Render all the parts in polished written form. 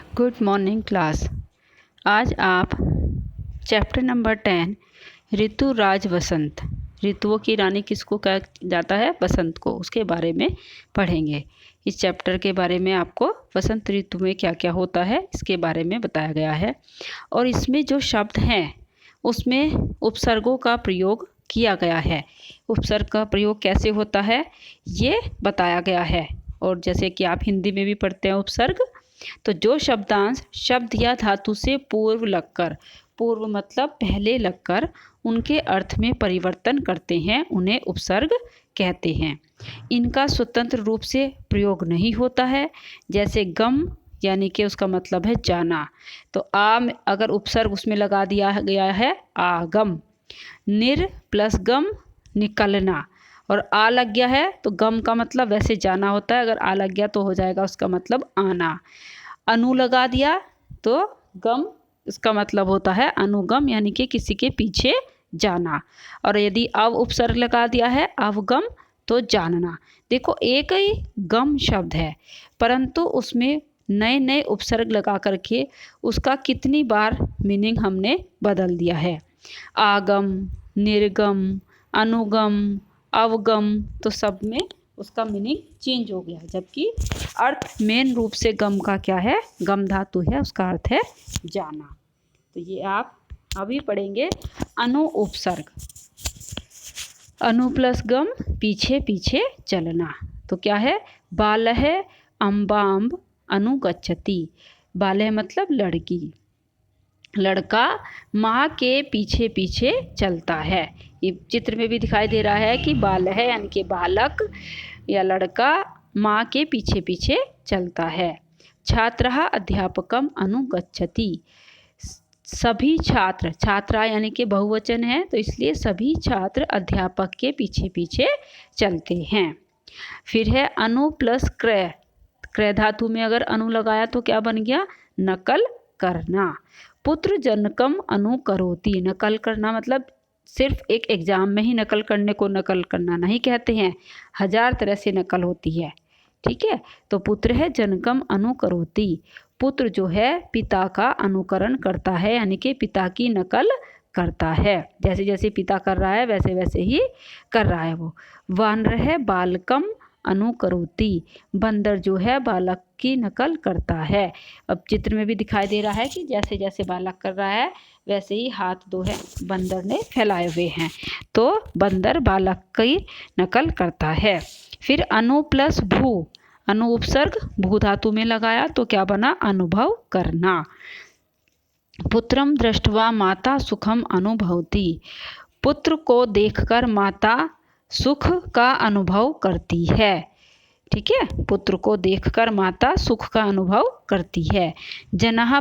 Good morning class. आज आप chapter number 10 ऋतु राज वसंत, ऋतुओं की रानी किसको कहा जाता है? बसंत को। उसके बारे में पढ़ेंगे। इस चैप्टर के बारे में आपको वसंत ऋतु में क्या क्या होता है इसके बारे में बताया गया है। और इसमें जो शब्द हैं उसमें उपसर्गों का प्रयोग किया गया है। उपसर्ग का प्रयोग कैसे होता है ये बताया गया है। और जैसे कि आप हिंदी में भी पढ़ते हैं उपसर्ग, तो जो शब्दांश शब्द या धातु से पूर्व लगकर, पूर्व मतलब पहले लगकर उनके अर्थ में परिवर्तन करते हैं उन्हें उपसर्ग कहते हैं। इनका स्वतंत्र रूप से प्रयोग नहीं होता है। जैसे गम यानी कि उसका मतलब है जाना, तो आम अगर उपसर्ग उसमें लगा दिया गया है आगम। निर प्लस गम निकलना, और आ लग गया है तो गम का मतलब वैसे जाना होता है, अगर आ लग गया तो हो जाएगा उसका मतलब आना। अनु लगा दिया तो गम, इसका मतलब होता है अनुगम यानी कि किसी के पीछे जाना। और यदि अव उपसर्ग लगा दिया है अवगम तो जानना। देखो एक ही गम शब्द है परंतु उसमें नए नए उपसर्ग लगा करके उसका कितनी बार मीनिंग हमने बदल दिया है। आगम, निर्गम, अनुगम, अवगम, तो सब में उसका मीनिंग चेंज हो गया, जबकि अर्थ मेन रूप से गम का क्या है? गम धातु है, उसका अर्थ है जाना। तो ये आप अभी पढ़ेंगे। अनु उपसर्ग, अनु प्लस गम पीछे पीछे चलना, तो क्या है? बालह अम्बाम्ब अनुगच्छति। बालह मतलब लड़की, लड़का माँ के पीछे पीछे चलता है। ये चित्र में भी दिखाई दे रहा है कि बाल है यानी कि बालक या लड़का माँ के पीछे पीछे चलता है। छात्रः अध्यापकम अनुगच्छति। सभी छात्र, छात्रा यानी कि बहुवचन है तो इसलिए सभी छात्र अध्यापक के पीछे पीछे चलते हैं। फिर है अनु प्लस क्रय, क्रय धातु में अगर अनु लगाया तो क्या बन गया? नकल करना। पुत्र जनकम अनुकरोति, नकल करना मतलब सिर्फ एक एग्जाम में ही नकल करने को नकल करना नहीं कहते हैं, 1000 तरह से नकल होती है। ठीक है, तो पुत्र है जनकम अनुकरोति, पुत्र जो है पिता का अनुकरण करता है यानी कि पिता की नकल करता है। जैसे जैसे पिता कर रहा है वैसे वैसे ही कर रहा है वो। वानर है बालकम अनुकरोति, बंदर जो है बालक की नकल करता है। अब चित्र में भी दिखाई दे रहा है कि जैसे जैसे बालक कर रहा है वैसे ही हाथ दो है बंदर ने फैलाए हुए हैं, तो बंदर बालक की नकल करता है। फिर अनु प्लस भू, अनु उपसर्ग भू धातु में लगाया तो क्या बना? अनुभव करना। पुत्रम दृष्ट्वा माता सुखम अनुभवती, पुत्र को देखकर माता सुख का अनुभव करती है। ठीक है, पुत्र को देखकर माता सुख का अनुभव करती है। जनः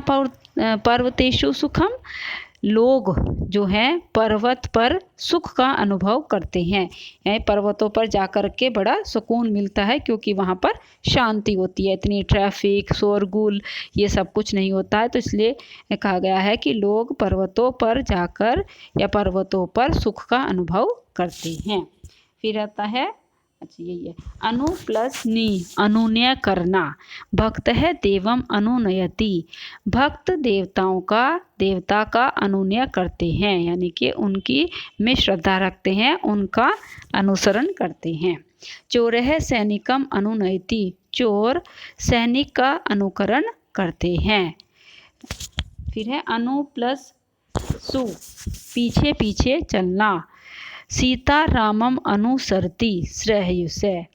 पर्वतेषु सुखम, लोग जो हैं पर्वत पर सुख का अनुभव करते हैं। पर्वतों पर जाकर के बड़ा सुकून मिलता है क्योंकि वहाँ पर शांति होती है, इतनी ट्रैफिक शोरगुल ये सब कुछ नहीं होता है, तो इसलिए कहा गया है कि लोग पर्वतों पर जाकर या पर्वतों पर सुख का अनुभव करते हैं। फिर आता है, अच्छा यही है, अनु प्लस नी, अनुनय करना। भक्त है देवम अनुनयति, भक्त देवता का अनुनय करते हैं यानी कि उनकी में श्रद्धा रखते हैं, उनका अनुसरण करते हैं। चोर है सैनिकम अनुनयति, चोर सैनिक का अनुकरण करते हैं। फिर है अनु प्लस सु, पीछे पीछे चलना। सीता रामम अनुसरती श्रेयसे,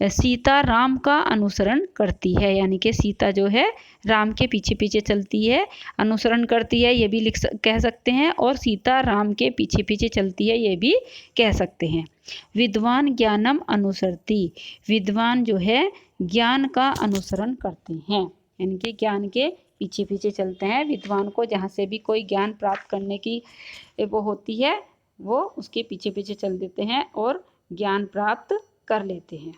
सीता राम का अनुसरण करती है यानी कि सीता जो है राम के पीछे पीछे चलती है, अनुसरण करती है ये भी कह सकते हैं, और सीता राम के पीछे पीछे चलती है ये भी कह सकते हैं। विद्वान ज्ञानम अनुसरती, विद्वान जो है ज्ञान का अनुसरण करते हैं यानी कि ज्ञान के पीछे पीछे चलते हैं। विद्वान को जहाँ से भी कोई ज्ञान प्राप्त करने की वो होती है वो उसके पीछे पीछे चल देते हैं और ज्ञान प्राप्त कर लेते हैं।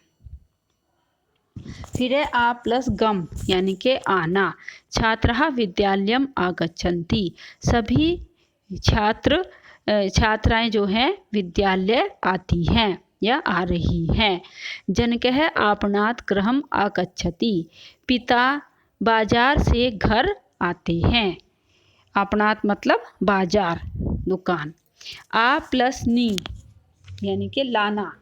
फिर है आ प्लस गम यानी कि आना। छात्रः विद्यालयम आगच्छन्ति, सभी छात्राएं जो हैं विद्यालय आती हैं या आ रही हैं। जनकः आपणात् गृहम् आगच्छति, पिता बाजार से घर आते हैं। आपणात मतलब बाजार, दुकान। आ प्लस नी यानी कि लाना।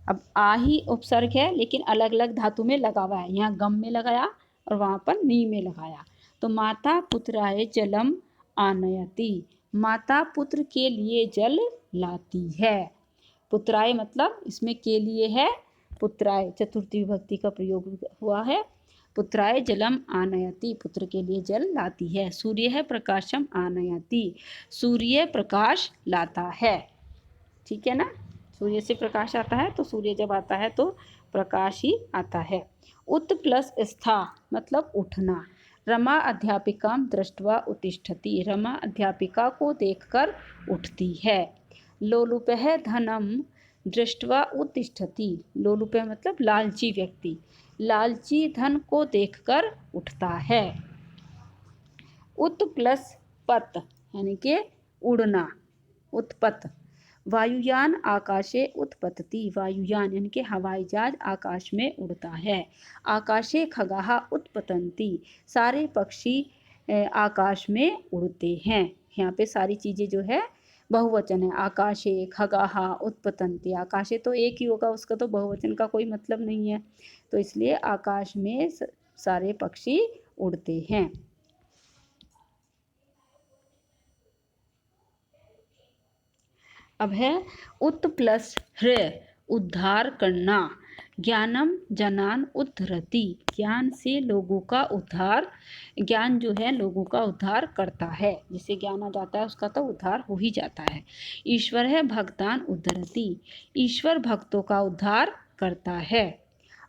अब आ ही उपसर्ग है लेकिन अलग अलग धातु में लगा हुआ है। यहाँ गम में लगाया और वहाँ पर नी में लगाया। तो माता पुत्राय जलम आनयति, माता पुत्र के लिए जल लाती है। पुत्राय मतलब इसमें के लिए है, पुत्राय चतुर्थी विभक्ति का प्रयोग हुआ है। पुत्राय जलम आनयति, पुत्र के लिए जल लाती है। सूर्य है प्रकाशम आनयति, सूर्य प्रकाश लाता है। ठीक है ना, सूर्य से प्रकाश आता है तो सूर्य जब आता है तो प्रकाश ही आता है। उत प्लस स्था मतलब उठना। रमा अध्यापिकाम दृष्ट्वा उत्तिष्ठति, रमा अध्यापिका को देखकर उठती है। लोलुपः धनम दृष्ट्वा उत्तिष्ठति, लोलुपः मतलब लालची व्यक्ति, लालची धन को देखकर उठता है। उत प्लस पत यानी कि उड़ना, उत्पत। वायुयान आकाशे उत्पतति, वायुयान यानी कि हवाई जहाज आकाश में उड़ता है। आकाशे खगाः उत्पतन्ति, सारे पक्षी आकाश में उड़ते हैं। यहाँ पे सारी चीज़ें जो है बहुवचन है। आकाशे खगाः उत्पतन्ति, आकाशे तो एक ही होगा, उसका तो बहुवचन का कोई मतलब नहीं है, तो इसलिए आकाश में सारे पक्षी उड़ते हैं। अब है उत प्लस हृ उद्धार करना। ज्ञानम जनान उद्धरति, ज्ञान से लोगों का उद्धार, ज्ञान जो है लोगों का उद्धार करता है। जिसे ज्ञान आ जाता है उसका तो उद्धार हो ही जाता है। ईश्वर है भक्तान उद्धरति, ईश्वर भक्तों का उद्धार करता है।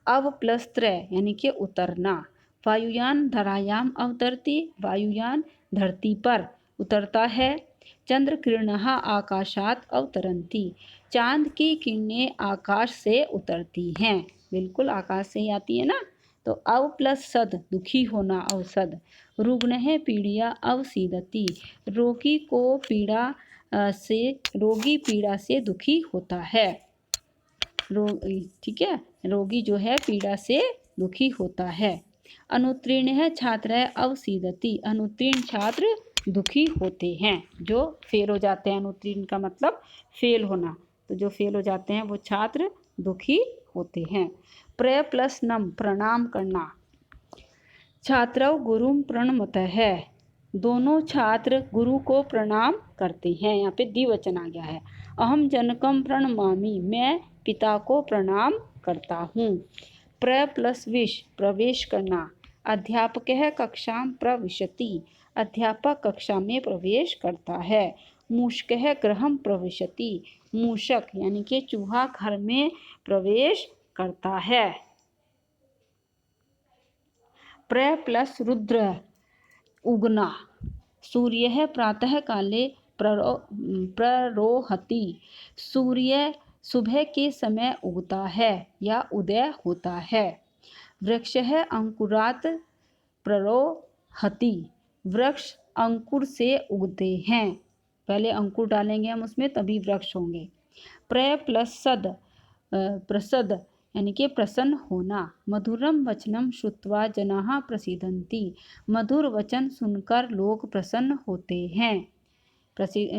अव प्लस त्रय यानी कि उतरना। वायुयान धरायाम अवतरति, वायुयान धरती पर उतरता है। चंद्र किरणः आकाशात अवतरन्ति, चांद की किरणें आकाश से उतरती हैं। बिल्कुल आकाश से ही आती है ना। तो अव प्लस सद दुखी होना, अवसद। रुग्ण है पीड़िया अवसीदति, रोगी को पीड़ा रोगी पीड़ा से दुखी होता है। ठीक है, रोगी जो है पीड़ा से दुखी होता है। अनुत्तीर्ण है छात्र अवसीदति, अनुत्तीर्ण छात्र दुखी होते हैं, जो फेल हो जाते हैं। अनुत्तीर्ण का मतलब फेल होना, तो जो फेल हो जाते हैं वो छात्र दुखी होते हैं। प्र प्लस नम प्रणाम करना। छात्रौ गुरुम प्रणमतः है, दोनों छात्र गुरु को प्रणाम करते हैं। यहाँ पे द्विवचन आ गया है। अहम जनकम प्रणमामि, मैं पिता को प्रणाम करता हूँ। प्र प्लस विश प्रवेश करना। अध्यापक है कक्षाम प्रविशति, अध्यापक कक्षा में प्रवेश करता है। मूषक है गृहम प्रविशति, मूषक यानी कि चूहा घर में प्रवेश करता है। प्र प्लस रुद्र उगना। सूर्य है प्रातः काले प्ररोहति, सूर्य सुबह के समय उगता है या उदय होता है। वृक्ष है अंकुरात प्ररोहति, वृक्ष अंकुर से उगते हैं, पहले अंकुर डालेंगे हम उसमें तभी वृक्ष होंगे। प्र प्लस सद प्रसद यानी कि प्रसन्न होना। मधुरम वचनम श्रुत्वा जनाः प्रसीदन्ति, मधुर वचन सुनकर लोग प्रसन्न होते हैं।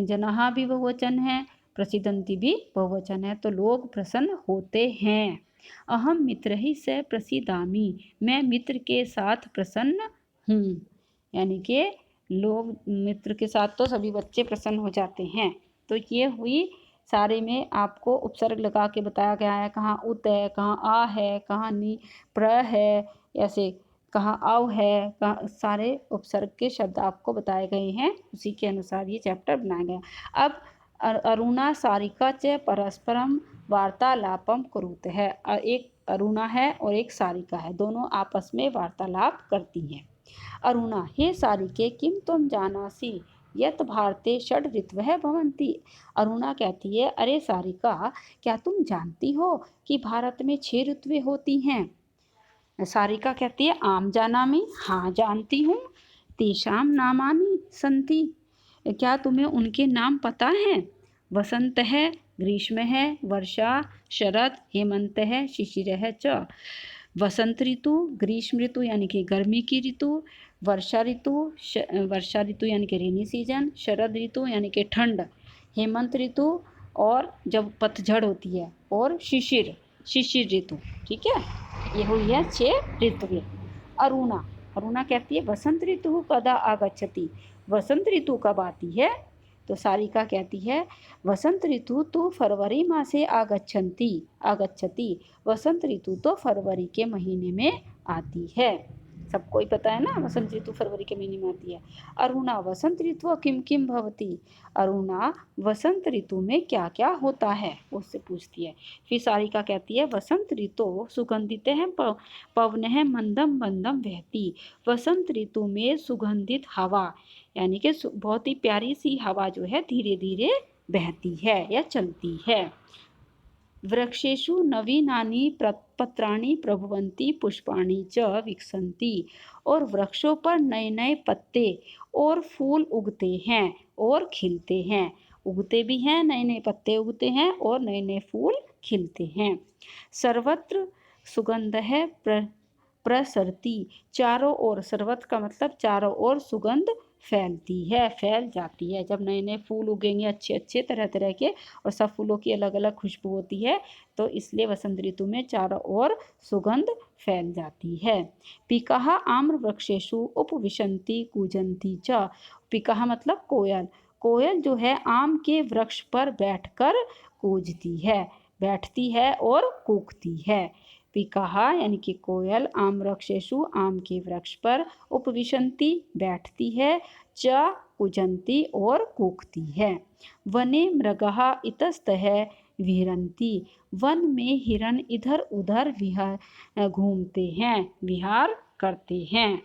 जनाः भी बहुवचन है, प्रसीदन्ति भी बहुवचन है, तो लोग प्रसन्न होते हैं। अहम मित्र ही से प्रसीदामि, मैं मित्र के साथ प्रसन्न हूँ, यानी कि लोग मित्र के साथ तो सभी बच्चे प्रसन्न हो जाते हैं। तो ये हुई सारे में आपको उपसर्ग लगा के बताया गया है। कहाँ उत है, कहाँ आ है, कहाँ नी प्र है, ऐसे कहाँ अव है, कहाँ सारे उपसर्ग के शब्द आपको बताए गए हैं। उसी के अनुसार ये चैप्टर बनाया गया। अब अरुणा सारिका च परस्परम वार्तालापम कुरुत है। एक अरुणा है और एक सारिका है, दोनों आपस में वार्तालाप करती हैं। अरुणा हे सारिके किम तुम जानासी यत भारते षड ऋतवः भवन्ति। अरुणा कहती है अरे सारिका क्या तुम जानती हो कि भारत में 6 ऋतुएं होती हैं। सारिका कहती है आम जानामि, हाँ जानती हूँ। तेषाम नामानि सन्ति, क्या तुम्हें उनके नाम पता हैं। वसंत है, ग्रीष्म है, वर्षा, शरद, हेमंत है, शिशिर है च। वसंत ऋतु, ग्रीष्म ऋतु यानी कि गर्मी की ऋतु, वर्षा ऋतु यानी कि रेनी सीजन, शरद ऋतु यानी कि ठंड, हेमंत ऋतु और जब पतझड़ होती है, और शिशिर ऋतु। ठीक है, ये हुई है 6 ऋतु। अरुणा कहती है वसंत ऋतु कदा आगच्छति, वसंत ऋतु कब आती है? तो सारिका कहती है वसंत ऋतु तो फरवरी मासे आगच्छति, वसंत ऋतु तो फरवरी के महीने में आती है। सबको ही पता है ना, वसंत ऋतु फरवरी के महीने में आती है। अरुणा वसंत ऋतु किम किम भवती, अरुणा वसंत ऋतु में क्या क्या होता है, उससे पूछती है। फिर सारिका कहती है वसंत ऋतु सुगंधित है पवन है मंदम मंदम बहती, वसंत ऋतु में सुगंधित हवा यानी कि बहुत ही प्यारी सी हवा जो है धीरे धीरे बहती है या चलती है। वृक्षेषु नवीनानि पत्राणि प्रभवन्ति पुष्पाणि च विकसन्ति, और वृक्षों पर नए नए पत्ते और फूल उगते हैं और खिलते हैं। उगते भी हैं, नए नए पत्ते उगते हैं और नए नए फूल खिलते हैं। सर्वत्र सुगंध है प्रसरती, चारों ओर, सर्वत्र का मतलब चारों ओर सुगंध फैलती है, फैल जाती है। जब नए नए फूल उगेंगे अच्छे अच्छे तरह तरह के, और सब फूलों की अलग अलग खुशबू होती है, तो इसलिए वसंत ऋतु में चारों ओर सुगंध फैल जाती है। पिकाः आम्र वृक्षेषु उपविशन्ति कूजन्ति च, पिकाः मतलब कोयल, कोयल जो है आम के वृक्ष पर बैठकर कूजती है, बैठती है और कूकती है। पिकाः यानी कि कोयल आम वृक्षेषु आम के वृक्ष पर, उपविशन्ति बैठती है, च कूजन्ति और कूकती है। वने मृगः इतस्तः विहरन्ति, वन में हिरण इधर उधर घूमते हैं, विहार करते हैं।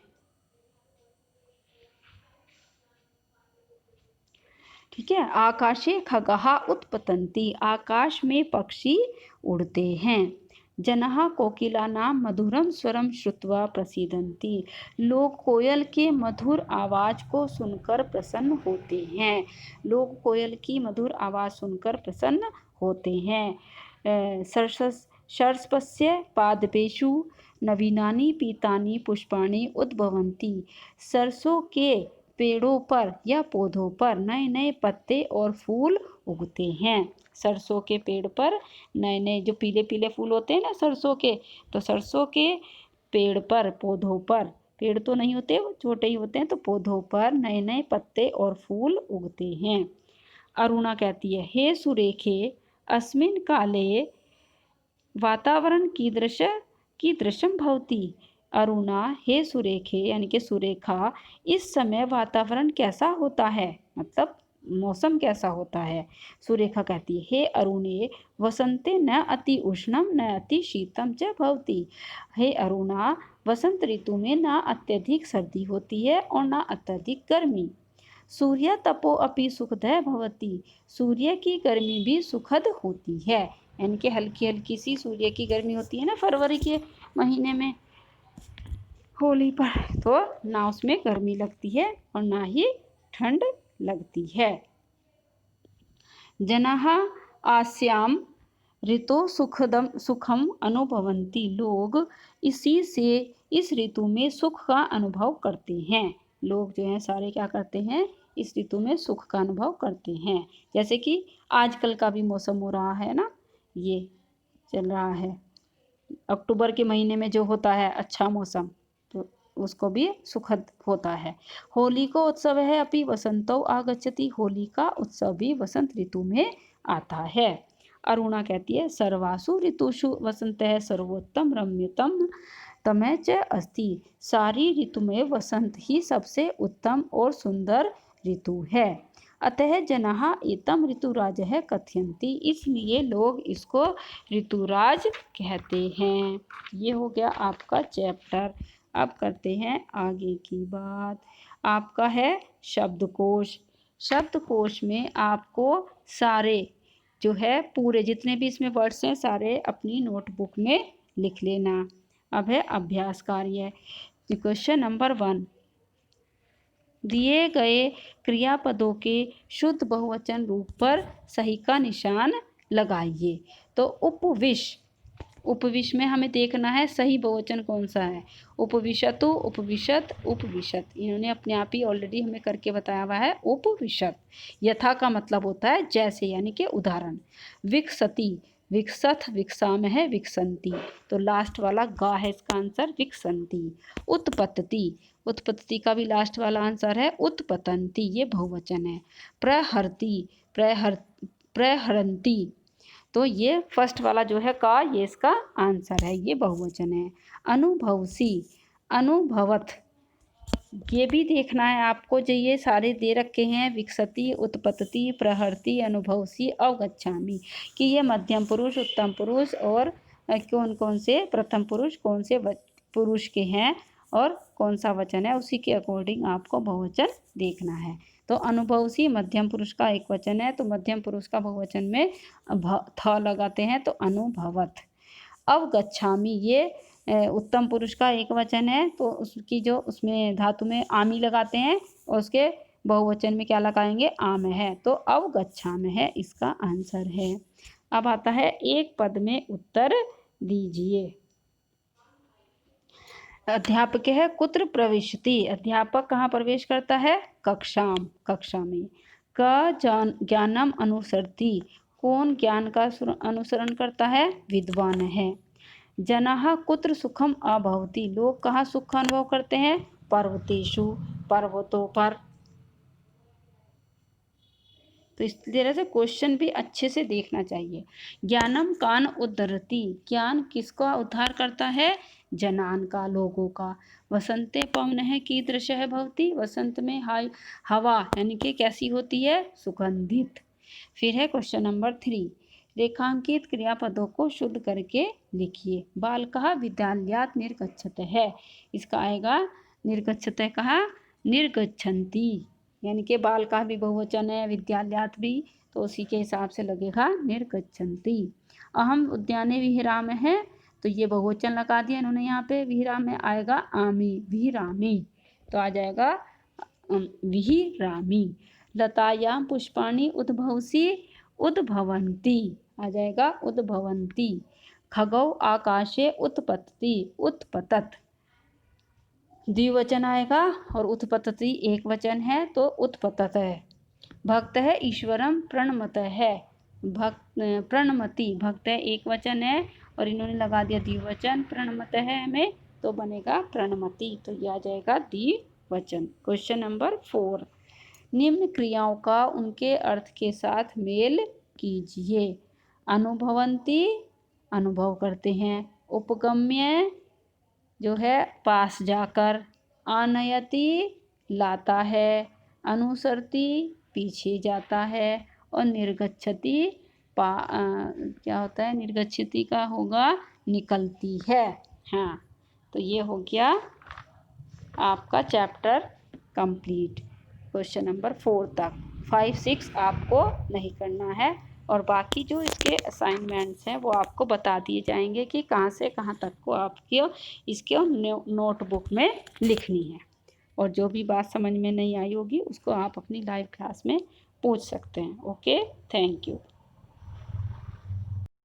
ठीक है। आकाशे खगः उत्पतन्ति, आकाश में पक्षी उड़ते हैं। जनः कोकिलानां मधुरं स्वरं श्रुत्वा प्रसीदन्ति, लोग कोयल के मधुर आवाज़ को सुनकर प्रसन्न होते हैं, लोग कोयल की मधुर आवाज़ सुनकर प्रसन्न होते हैं। सर्षपस्य पादपेषु नवीनानि पीतानि पुष्पाणि उद्भवन्ति, सरसों के पेड़ों पर या पौधों पर नए नए पत्ते और फूल उगते हैं। सरसों के पेड़ पर नए नए जो पीले पीले फूल होते हैं ना सरसों के, तो सरसों के पेड़ पर, पौधों पर, पेड़ तो नहीं होते, वो छोटे ही होते हैं, तो पौधों पर नए नए पत्ते और फूल उगते हैं। अरुणा कहती है हे सुरेखे अस्मिन् काले वातावरण कीदृशं भवति, अरुणा हे सुरेखे यानी कि सुरेखा, इस समय वातावरण कैसा होता है, मतलब मौसम कैसा होता है। सुरेखा कहती है हे अरुणे वसंते न अति उष्णम न अति शीतम च भवति, हे अरुणा वसंत ऋतु में न अत्यधिक सर्दी होती है और न अत्यधिक गर्मी। सूर्य तपो अपि सुखदय भवति, सूर्य की गर्मी भी सुखद होती है, यानी कि हल्की हल्की सी सूर्य की गर्मी होती है ना फरवरी के महीने में होली पर, तो ना उसमें गर्मी लगती है और ना ही ठंड लगती है। जनाः आस्याम ऋतु सुखम अनुभवन्ति, लोग इस ऋतु में सुख का अनुभव करते हैं। लोग जो हैं सारे क्या करते हैं, इस ऋतु में सुख का अनुभव करते हैं। जैसे कि आजकल का भी मौसम हो रहा है ना, ये चल रहा है अक्टूबर के महीने में जो होता है अच्छा मौसम, तो उसको भी सुखद होता है। होली को उत्सव है अपि वसंतो आगच्छति, होली का उत्सव भी वसंत ऋतु में आता है। अरुणा कहती है सर्वासु ऋतुषु वसंतः सर्वोत्तम रम्यतम तमः च अस्ति, सारी ऋतु में वसंत ही सबसे उत्तम और सुंदर ऋतु है। अतः जनाः एतं ऋतुराजः कथयन्ति, इसलिए लोग इसको ऋतुराज कहते हैं। ये हो गया आपका चैप्टर। अब करते हैं आगे की बात। आपका है शब्दकोश। शब्दकोश में आपको सारे जो है पूरे जितने भी इसमें वर्ड्स हैं सारे अपनी नोटबुक में लिख लेना। अब है अभ्यास कार्य। क्वेश्चन नंबर 1, दिए गए क्रियापदों के शुद्ध बहुवचन रूप पर सही का निशान लगाइए। तो उपविश, उपविश में हमें देखना है सही बहुवचन कौन सा है। उपविशतु, उपविशत, उपविशत, इन्होंने अपने आप ही ऑलरेडी हमें करके बताया हुआ है उपविशत। यथा का मतलब होता है जैसे, यानी कि उदाहरण। विकसति, विकसत, विकसामः, विकसन्ति, तो लास्ट वाला गा है इसका आंसर, विकसन्ति। उत्पत्ति, उत्पत्ति का भी लास्ट वाला आंसर है उत्पतन्ति, ये बहुवचन है। प्रहरति, प्रहरन्ति, तो ये फर्स्ट वाला जो है का, ये इसका आंसर है, ये बहुवचन है। अनुभवसी, अनुभवत, ये भी देखना है आपको, जो ये सारे दे रखे हैं विकसति, उत्पत्ति, प्रहरति, अनुभवसी, अवगच्छामि, कि ये मध्यम पुरुष, उत्तम पुरुष और कौन कौन से प्रथम पुरुष कौन से पुरुष के हैं और कौन सा वचन है, उसी के अकॉर्डिंग आपको बहुवचन देखना है। तो अनुभवसी मध्यम पुरुष का एक वचन है, तो मध्यम पुरुष का बहुवचन में थ लगाते हैं तो अनुभवत। अवगच्छामि, ये उत्तम पुरुष का एक वचन है, तो उसकी जो उसमें धातु में आमी लगाते हैं और उसके बहुवचन में क्या लगाएंगे, आम है, तो अवगच्छामि है इसका आंसर है। अब आता है एक पद में उत्तर दीजिए। अध्यापक है कुत्र प्रविशति, अध्यापक कहाँ प्रवेश करता है, कक्षाम, कक्षा में। ज्ञानम अनुसरति, कौन ज्ञान का अनुसरण करता है, विद्वान है। जनाः कुत्र सुखम अभवति, लोग कहाँ सुख का अनुभव करते हैं, पर्वतेषु, पर्वतों पर। तो इस तरह से क्वेश्चन भी अच्छे से देखना चाहिए। ज्ञानम कान उद्धरति, ज्ञान किसका उद्धार करता है, जनान का, लोगों का। वसंते पवनः कीदृशः भवति, वसंत में हवा यानी कि कैसी होती है, सुगंधित। फिर है क्वेश्चन नंबर 3, रेखांकित क्रियापदों को शुद्ध करके लिखिए। बालकः विद्यालयात् निर्गच्छतः, इसका आएगा निर्गच्छतः कहा, निर्गच्छन्ति, यानी कि बाल का भी बहुवचन है, विद्यालयात् भी, तो उसी के हिसाब से लगेगा निर्गच्छन्ति। अहम उद्याने विहरामि है, तो ये बहुवचन लगा दिया इन्होंने यहाँ पे, विहराम में आएगा आमी, विहरामी, तो आ जाएगा विहिरामी। लतायाम पुष्पाणि उद्भवसि, उद्भवन्ति, आ जाएगा उद्भवन्ति। खगौ आकाशे उत्पतति, उत्पतत, द्विवचन आएगा, और उत्पतति एक वचन है तो उत्पतत है। भक्त है ईश्वरम प्रणमत है, भक्त प्रणमति, भक्त है एक वचन है और इन्होंने लगा दिया द्विवचन, प्रणमत है हमें, तो बनेगा प्रणमति, तो यह आ जाएगा द्विवचन। क्वेश्चन नंबर 4, निम्न क्रियाओं का उनके अर्थ के साथ मेल कीजिए। अनुभवन्ति, अनुभव करते हैं। उपगम्य, जो है पास जाकर। आनयति, लाता है। अनुसरति, पीछे जाता है। और निर्गच्छति, क्या होता है, निर्गच्छति का होगा निकलती है। हाँ, तो ये हो गया आपका चैप्टर कंप्लीट, क्वेश्चन नंबर 4 तक। 5, 6 आपको नहीं करना है, और बाकी जो इसके असाइनमेंट्स हैं वो आपको बता दिए जाएंगे कि कहाँ से कहाँ तक को आपकी इसके नोटबुक में लिखनी है। और जो भी बात समझ में नहीं आई होगी उसको आप अपनी लाइव क्लास में पूछ सकते हैं। Okay, thank you.